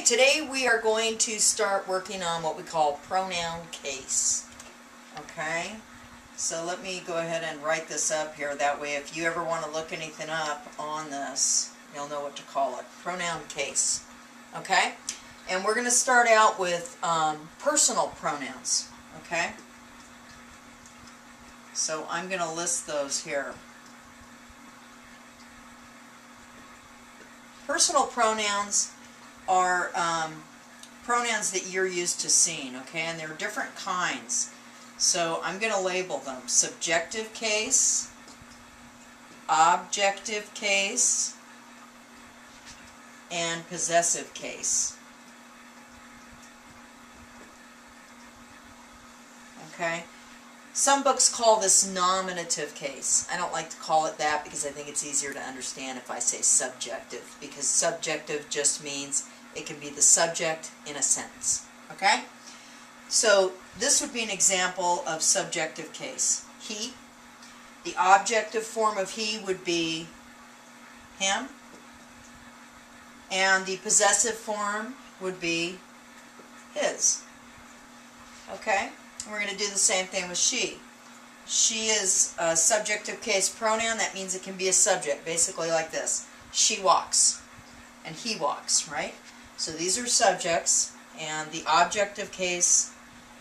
Today we are going to start working on what we call pronoun case. Okay, so let me go ahead and write this up here. That way if you ever want to look anything up on this, you'll know what to call it. Pronoun case. Okay, and we're going to start out with personal pronouns. Okay, so I'm going to list those here. Personal pronouns are pronouns that you're used to seeing, okay, and there are different kinds. So I'm going to label them subjective case, objective case, and possessive case. Okay? Some books call this nominative case. I don't like to call it that because I think it's easier to understand if I say subjective, because subjective just means it can be the subject in a sentence. Okay? So this would be an example of subjective case. He. The objective form of he would be him. And the possessive form would be his. Okay? And we're going to do the same thing with she. She is a subjective case pronoun. That means it can be a subject, basically like this. She walks. And he walks, right? So these are subjects, and the objective case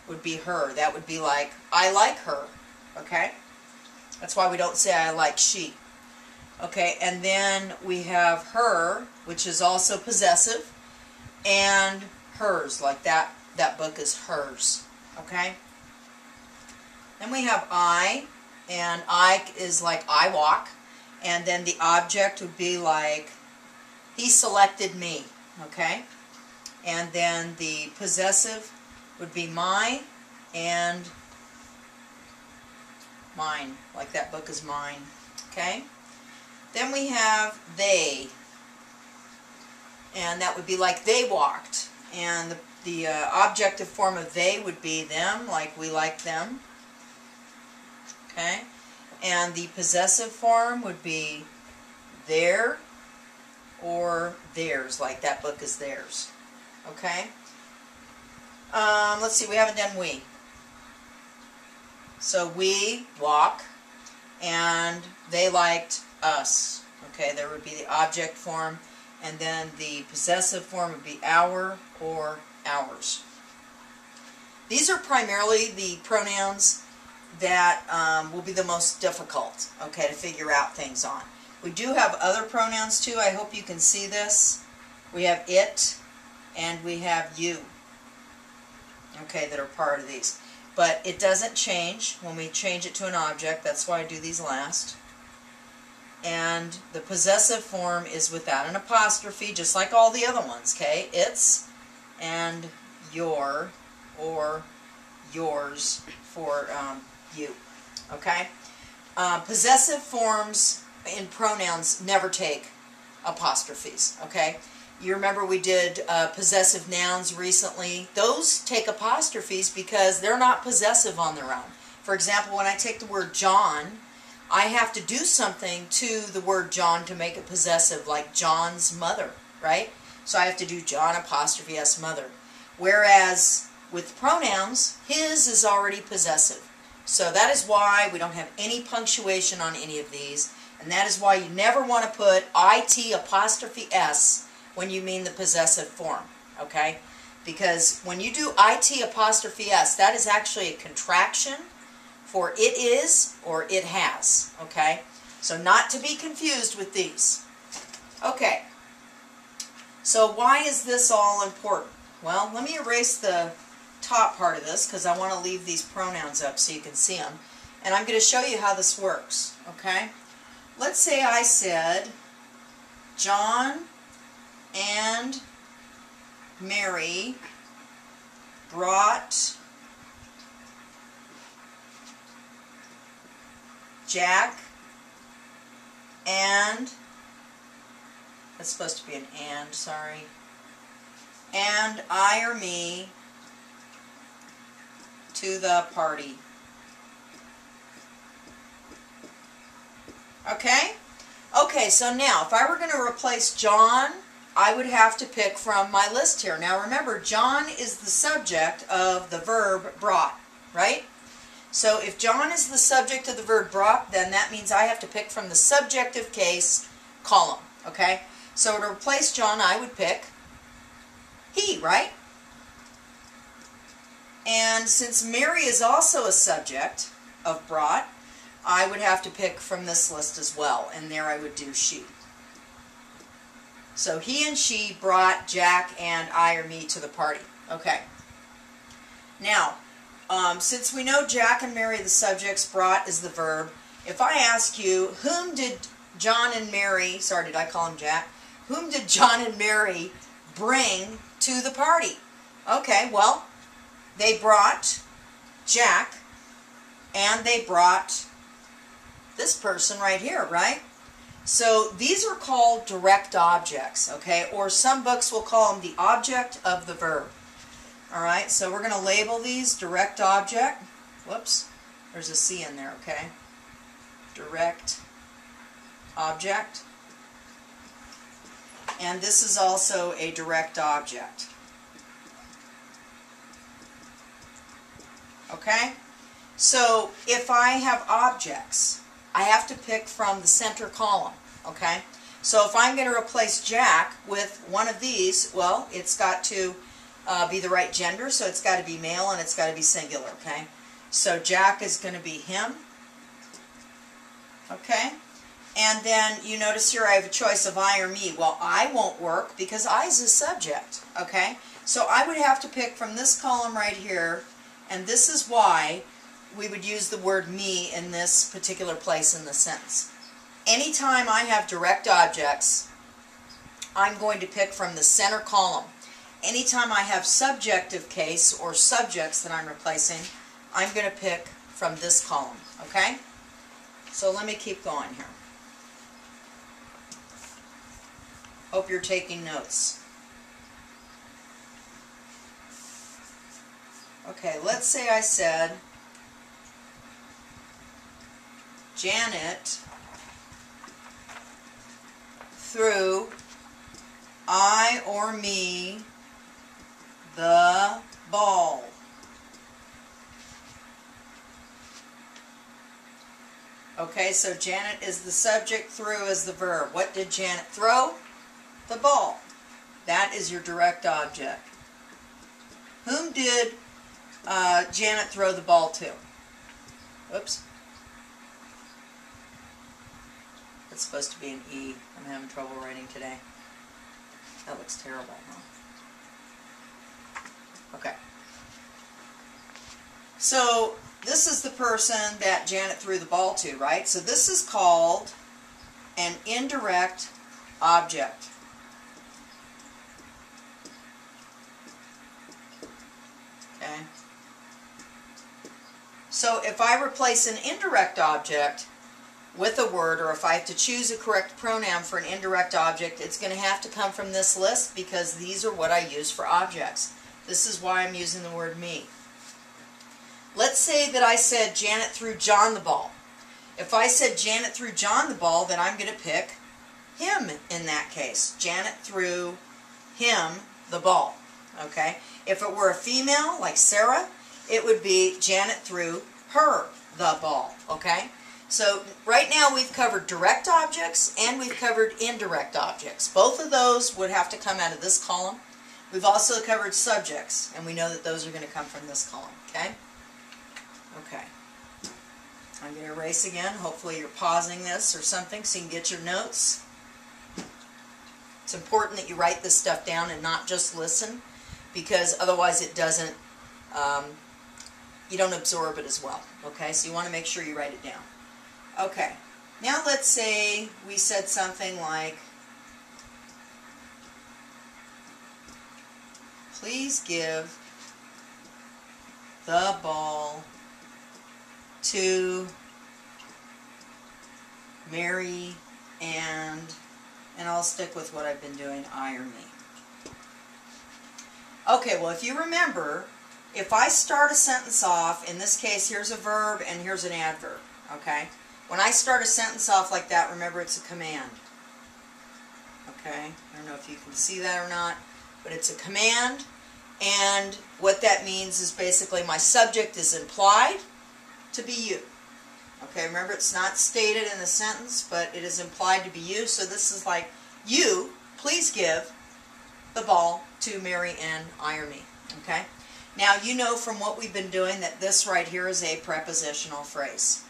would be her. That would be like, I like her. Okay? That's why we don't say I like she. Okay, and then we have her, which is also possessive, and hers, like that book is hers. Okay? Then we have I, and I is like I walk, and then the object would be like he selected me. Okay? And then the possessive would be my and mine, like that book is mine. Okay? Then we have they, and that would be like they walked, and the objective form of they would be them, like we like them. Okay? And the possessive form would be their or theirs, like that book is theirs. Okay? Let's see, we haven't done we. So we walk, and they liked us. Okay, there would be the object form, and then the possessive form would be our or ours. These are primarily the pronouns that will be the most difficult, okay, to figure out things on. We do have other pronouns too. I hope you can see this. We have it, and we have you, okay, that are part of these. But it doesn't change when we change it to an object. That's why I do these last. And the possessive form is without an apostrophe, just like all the other ones, okay? It's and your or yours for you, okay? Possessive forms in pronouns never take apostrophes, okay? You remember we did possessive nouns recently. Those take apostrophes because they're not possessive on their own. For example, when I take the word John, I have to do something to the word John to make it possessive, like John's mother, right? So I have to do John apostrophe S mother. Whereas with pronouns, his is already possessive. So that is why we don't have any punctuation on any of these. And that is why you never want to put IT apostrophe S when you mean the possessive form, okay? Because when you do IT apostrophe S, that is actually a contraction for it is or it has, okay? So not to be confused with these. Okay, so why is this all important? Well, let me erase the top part of this because I want to leave these pronouns up so you can see them. And I'm going to show you how this works, okay? Let's say I said John and Mary brought Jack and, that's supposed to be an and, sorry, and I or me to the party. Okay? Okay, so now if I were going to replace John I would have to pick from my list here. Now remember, John is the subject of the verb brought, right? So if John is the subject of the verb brought, then that means I have to pick from the subjective case column, okay? So to replace John, I would pick he, right? And since Mary is also a subject of brought, I would have to pick from this list as well, and there I would do she. So he and she brought Jack and I or me to the party. Okay. Now, since we know Jack and Mary, the subjects, brought is the verb, if I ask you, whom did John and Mary, sorry, did I call him Jack? Whom did John and Mary bring to the party? Okay, well, they brought Jack and they brought this person right here, right? So these are called direct objects, okay? Or some books will call them the object of the verb. All right, so we're going to label these direct object. Whoops, there's a C in there, okay? Direct object. And this is also a direct object. Okay? So if I have objects, I have to pick from the center column, okay? So if I'm going to replace Jack with one of these, well, it's got to be the right gender, so it's got to be male and it's got to be singular, okay? So Jack is going to be him, okay? And then you notice here I have a choice of I or me. Well, I won't work because I is a subject, okay? So I would have to pick from this column right here, and this is why we would use the word me in this particular place in the sentence. Anytime I have direct objects, I'm going to pick from the center column. Anytime I have subjective case or subjects that I'm replacing, I'm going to pick from this column, okay? So let me keep going here. Hope you're taking notes. Okay, let's say I said Janet threw I or me the ball. Okay, so Janet is the subject, threw is the verb. What did Janet throw? The ball. That is your direct object. Whom did Janet throw the ball to? Oops. It's supposed to be an E. I'm having trouble writing today. That looks terrible, huh? Okay. So this is the person that Janet threw the ball to, right? So this is called an indirect object. Okay. So if I replace an indirect object with a word, or if I have to choose a correct pronoun for an indirect object, it's going to have to come from this list because these are what I use for objects. This is why I'm using the word me. Let's say that I said Janet threw John the ball. If I said Janet threw John the ball, then I'm going to pick him in that case. Janet threw him the ball. Okay? If it were a female, like Sarah, it would be Janet threw her the ball. Okay? So right now we've covered direct objects and we've covered indirect objects. Both of those would have to come out of this column. We've also covered subjects, and we know that those are going to come from this column. Okay? Okay. I'm going to erase again. Hopefully you're pausing this or something so you can get your notes. It's important that you write this stuff down and not just listen, because otherwise it doesn't, you don't absorb it as well. Okay? So you want to make sure you write it down. Okay. Now let's say we said something like, please give the ball to Mary and I'll stick with what I've been doing, I or me. Okay, well if you remember, if I start a sentence off, in this case here's a verb and here's an adverb, okay? When I start a sentence off like that, remember it's a command. Okay, I don't know if you can see that or not, but it's a command, and what that means is basically my subject is implied to be you. Okay, remember it's not stated in the sentence, but it is implied to be you, so this is like, you, please give the ball to Mary Ann Iremy. Okay, now you know from what we've been doing that this right here is a prepositional phrase.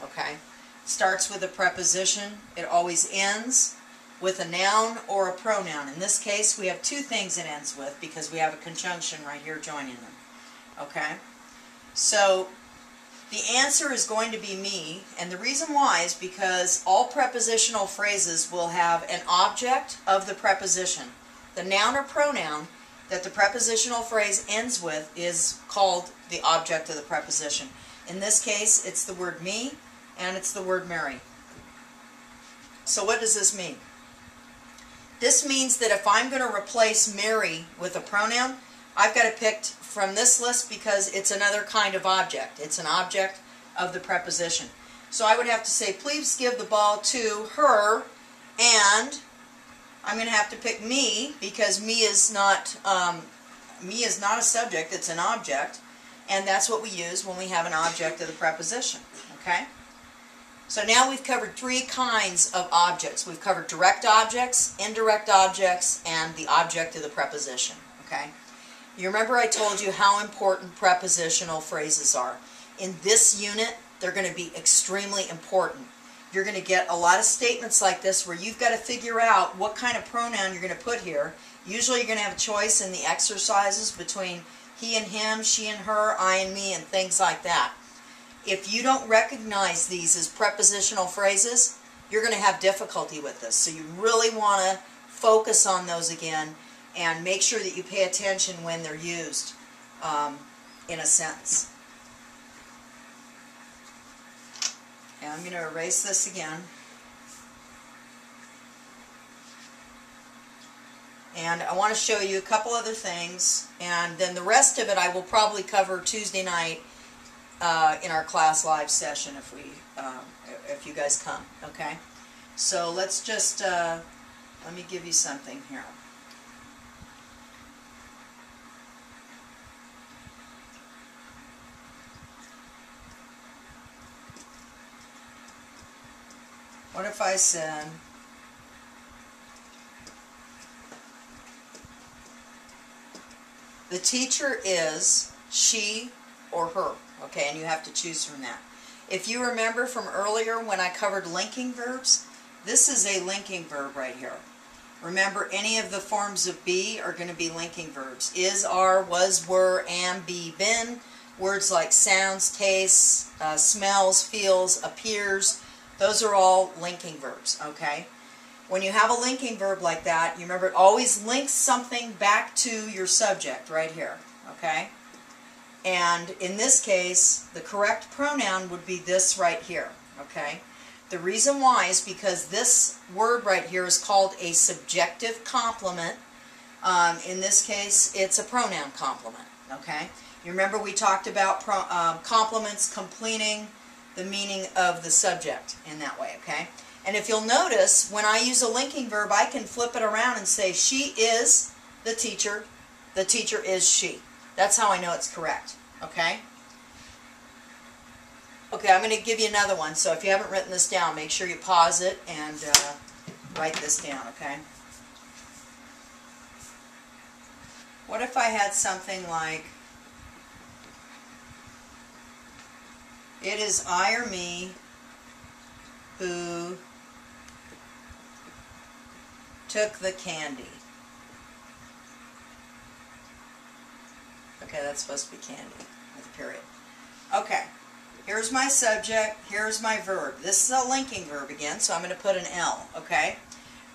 Okay, starts with a preposition, it always ends with a noun or a pronoun. In this case, we have two things it ends with because we have a conjunction right here joining them. Okay? So, the answer is going to be me, and the reason why is because all prepositional phrases will have an object of the preposition. The noun or pronoun that the prepositional phrase ends with is called the object of the preposition. In this case, it's the word me, and it's the word Mary. So what does this mean? This means that if I'm going to replace Mary with a pronoun, I've got to pick from this list because it's another kind of object. It's an object of the preposition. So I would have to say, please give the ball to her, and I'm going to have to pick me because me is not a subject, it's an object, and that's what we use when we have an object of the preposition. Okay? So now we've covered three kinds of objects. We've covered direct objects, indirect objects, and the object of the preposition. Okay? You remember I told you how important prepositional phrases are. In this unit, they're going to be extremely important. You're going to get a lot of statements like this where you've got to figure out what kind of pronoun you're going to put here. Usually you're going to have a choice in the exercises between he and him, she and her, I and me, and things like that. If you don't recognize these as prepositional phrases, you're going to have difficulty with this. So you really want to focus on those again and make sure that you pay attention when they're used in a sentence. And I'm going to erase this again. And I want to show you a couple other things, and then the rest of it I will probably cover Tuesday night in our class live session if you guys come. Okay, so let's just let me give you something here. What if I said, the teacher is she or her? Okay, and you have to choose from that. If you remember from earlier when I covered linking verbs, this is a linking verb right here. Remember, any of the forms of be are going to be linking verbs. Is, are, was, were, am, be, been. Words like sounds, tastes, smells, feels, appears, those are all linking verbs, okay? When you have a linking verb like that, you remember it always links something back to your subject right here, okay? And in this case, the correct pronoun would be this right here, okay? The reason why is because this word right here is called a subjective complement. In this case, it's a pronoun complement, okay? You remember we talked about complements completing the meaning of the subject in that way, okay? And if you'll notice, when I use a linking verb, I can flip it around and say, she is the teacher is she. That's how I know it's correct, okay? Okay, I'm going to give you another one, so if you haven't written this down, make sure you pause it and write this down, okay? What if I had something like, it is I or me who took the candy. Okay, that's supposed to be candy with a period. Okay, here's my subject, here's my verb. This is a linking verb again, so I'm going to put an L, okay?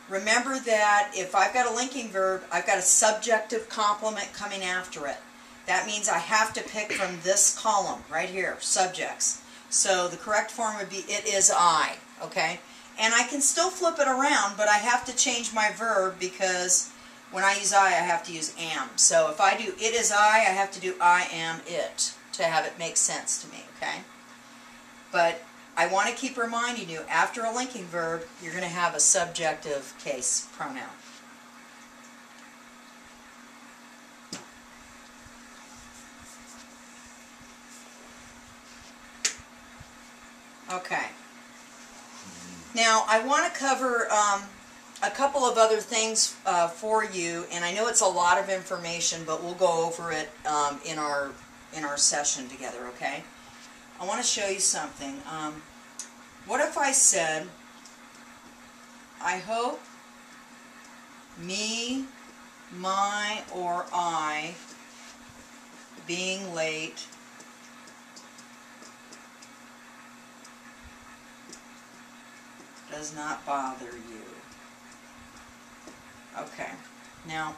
Remember that if I've got a linking verb, I've got a subjective complement coming after it. That means I have to pick from this column right here, subjects. So the correct form would be it is I, okay? And I can still flip it around, but I have to change my verb because when I use I have to use am. So if I do it is I have to do I am it to have it make sense to me, okay? But I want to keep reminding you, after a linking verb, you're going to have a subjective case pronoun. Okay. Now, I want to cover a couple of other things for you, and I know it's a lot of information, but we'll go over it in our session together, okay? I want to show you something. What if I said, I hope me, my, or I being late does not bother you. Okay, now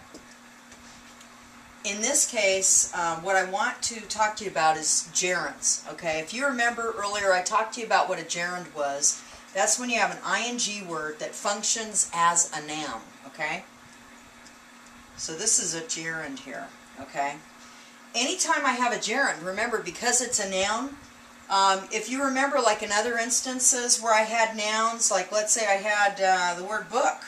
in this case, what I want to talk to you about is gerunds. Okay, if you remember earlier, I talked to you about what a gerund was. That's when you have an ing word that functions as a noun. Okay, so this is a gerund here. Okay, anytime I have a gerund, remember, because it's a noun, if you remember, like in other instances where I had nouns, like let's say I had the word book,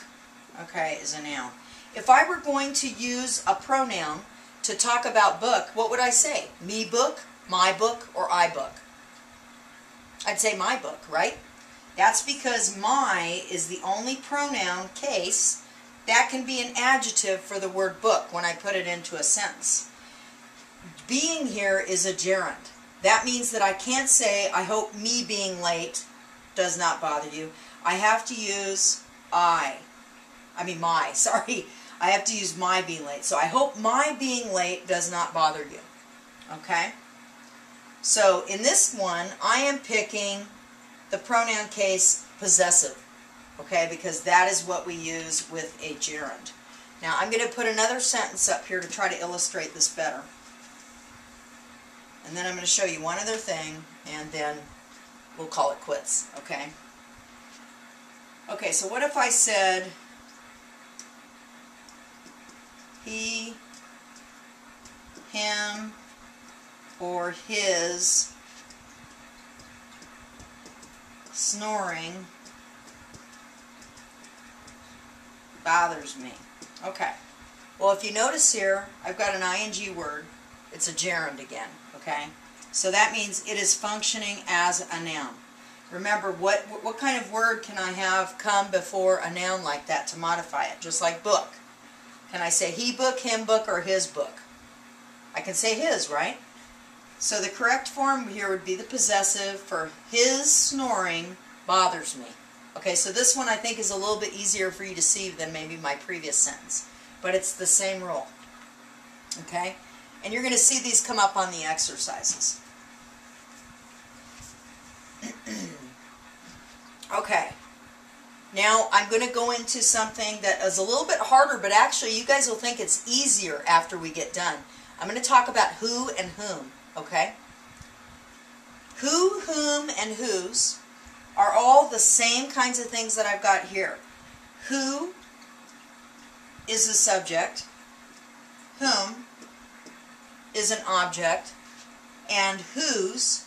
okay, is a noun. If I were going to use a pronoun to talk about book, what would I say? Me book, my book, or I book? I'd say my book, right? That's because my is the only pronoun case that can be an adjective for the word book when I put it into a sentence. Being here is a gerund. That means that I can't say, I hope me being late does not bother you. I have to use my. I have to use my being late. So I hope my being late does not bother you. Okay? So in this one, I am picking the pronoun case possessive. Okay? Because that is what we use with a gerund. Now I'm going to put another sentence up here to try to illustrate this better. And then I'm going to show you one other thing, and then we'll call it quits, okay? Okay, so what if I said, he, him, or his snoring bothers me? Okay. Well, if you notice here, I've got an ing word. It's a gerund again. Okay, so that means it is functioning as a noun. Remember, what kind of word can I have come before a noun like that to modify it? Just like book. Can I say he book, him book, or his book? I can say his, right? So the correct form here would be the possessive for his snoring bothers me. Okay, so this one I think is a little bit easier for you to see than maybe my previous sentence. But it's the same rule. Okay? And you're going to see these come up on the exercises. Okay. Now I'm going to go into something that is a little bit harder, but actually you guys will think it's easier after we get done. I'm going to talk about who and whom. Okay? Who, whom, and whose are all the same kinds of things that I've got here. Who is the subject. Whom is an object, and whose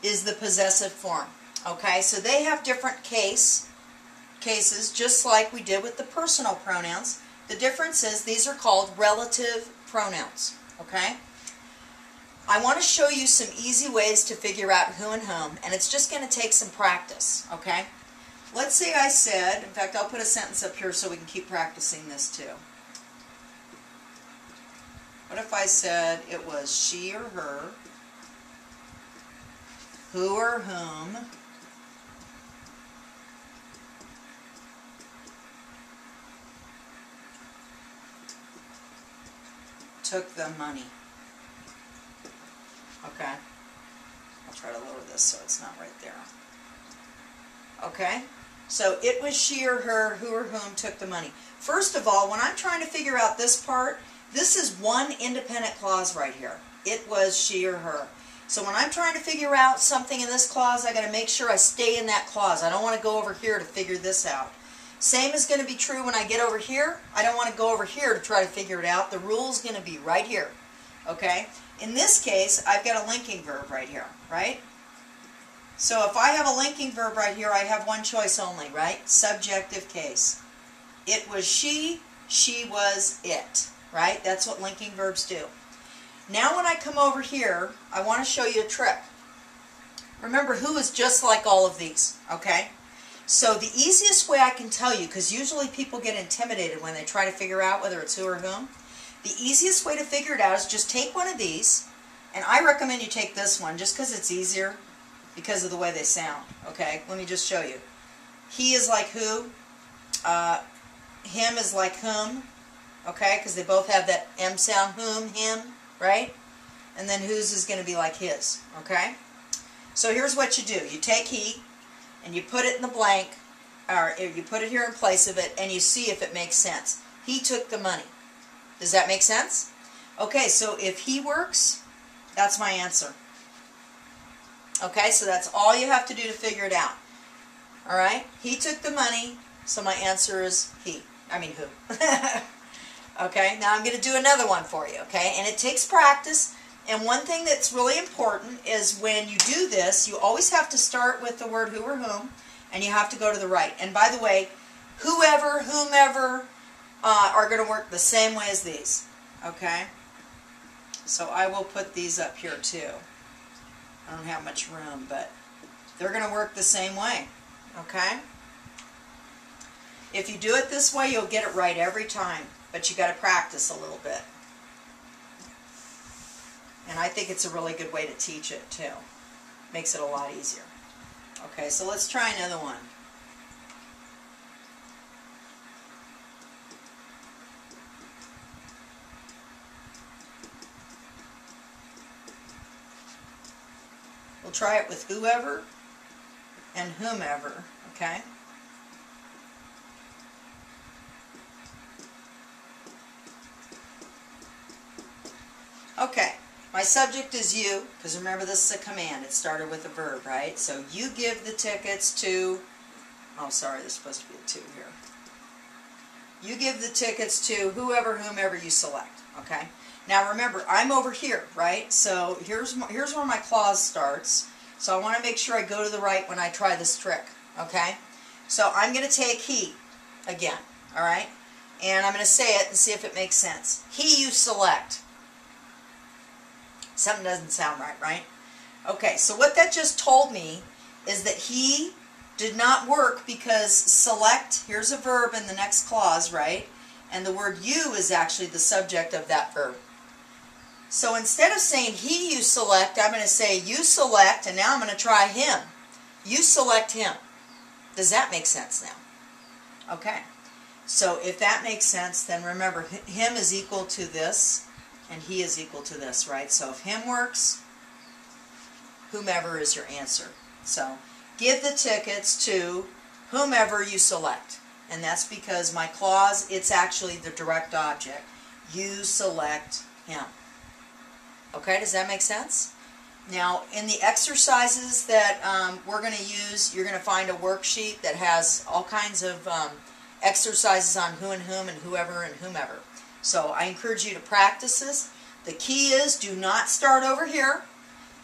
is the possessive form. Okay, so they have different cases, just like we did with the personal pronouns. The difference is these are called relative pronouns. Okay, I want to show you some easy ways to figure out who and whom, and it's just going to take some practice. Okay, let's say I said, in fact I'll put a sentence up here so we can keep practicing this too. What if I said it was she or her, who or whom, took the money? Okay. I'll try to lower this so it's not right there. Okay. So it was she or her, who or whom took the money. First of all, when I'm trying to figure out this part, this is one independent clause right here. It was she or her. So when I'm trying to figure out something in this clause, I got to make sure I stay in that clause. I don't want to go over here to figure this out. Same is going to be true when I get over here. I don't want to go over here to try to figure it out. The rule is going to be right here. Okay? In this case, I've got a linking verb right here, right? So if I have a linking verb right here, I have one choice only, right? Subjective case. It was she was it, right? That's what linking verbs do. Now when I come over here, I want to show you a trick. Remember, who is just like all of these, okay? So the easiest way I can tell you, because usually people get intimidated when they try to figure out whether it's who or whom, the easiest way to figure it out is just take one of these, and I recommend you take this one just because it's easier because of the way they sound, okay? Let me just show you. He is like who, him is like whom, okay? Because they both have that M sound, whom, him, right? And then whose is going to be like his, okay? So here's what you do. You take he, and you put it in the blank, or you put it here in place of it, and you see if it makes sense. He took the money. Does that make sense? Okay, so if he works, that's my answer. Okay, so that's all you have to do to figure it out. All right, he took the money, so my answer is he. I mean who. Okay, now I'm going to do another one for you, okay? And it takes practice. And one thing that's really important is when you do this, you always have to start with the word who or whom, and you have to go to the right. And by the way, whoever, whomever are going to work the same way as these, okay? So I will put these up here too. I don't have much room, but they're going to work the same way, okay? If you do it this way, you'll get it right every time, but you got to practice a little bit. And I think it's a really good way to teach it too. Makes it a lot easier. Okay, so let's try another one. We'll try it with whoever and whomever, okay? Okay. My subject is you, because remember this is a command. It started with a verb, right? So you give the tickets to, oh sorry, there's supposed to be a to here. You give the tickets to whoever, whomever you select, okay? Now remember, I'm over here, right? So here's where my clause starts. So I want to make sure I go to the right when I try this trick, okay? So I'm going to take he again, all right? And I'm going to say it and see if it makes sense. He you select. Something doesn't sound right, right? Okay, so what that just told me is that he did not work because select, here's a verb in the next clause, right? And the word you is actually the subject of that verb. So instead of saying he you select, I'm going to say you select, and now I'm going to try him. You select him. Does that make sense now? Okay. So if that makes sense, then remember, him is equal to this, and he is equal to this, right? So if him works, whomever is your answer. So give the tickets to whomever you select. And that's because my clause, it's actually the direct object. You select him. Okay, does that make sense? Now, in the exercises that we're going to use, you're going to find a worksheet that has all kinds of exercises on who and whom and whoever and whomever. So I encourage you to practice this. The key is do not start over here.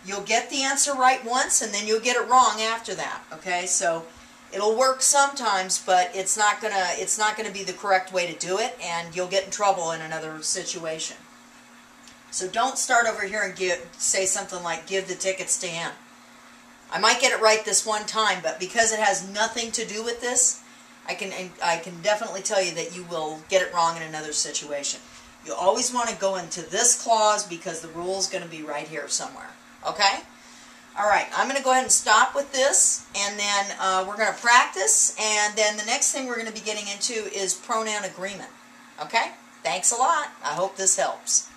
You'll get the answer right once and then you'll get it wrong after that. Okay, so it'll work sometimes, but it's not gonna be the correct way to do it, and you'll get in trouble in another situation. So don't start over here and say something like give the tickets to him. I might get it right this one time, but because it has nothing to do with this, I can definitely tell you that you will get it wrong in another situation. You always want to go into this clause because the rule is going to be right here somewhere. Okay? All right, I'm going to go ahead and stop with this, and then we're going to practice, and then the next thing we're going to be getting into is pronoun agreement. Okay? Thanks a lot. I hope this helps.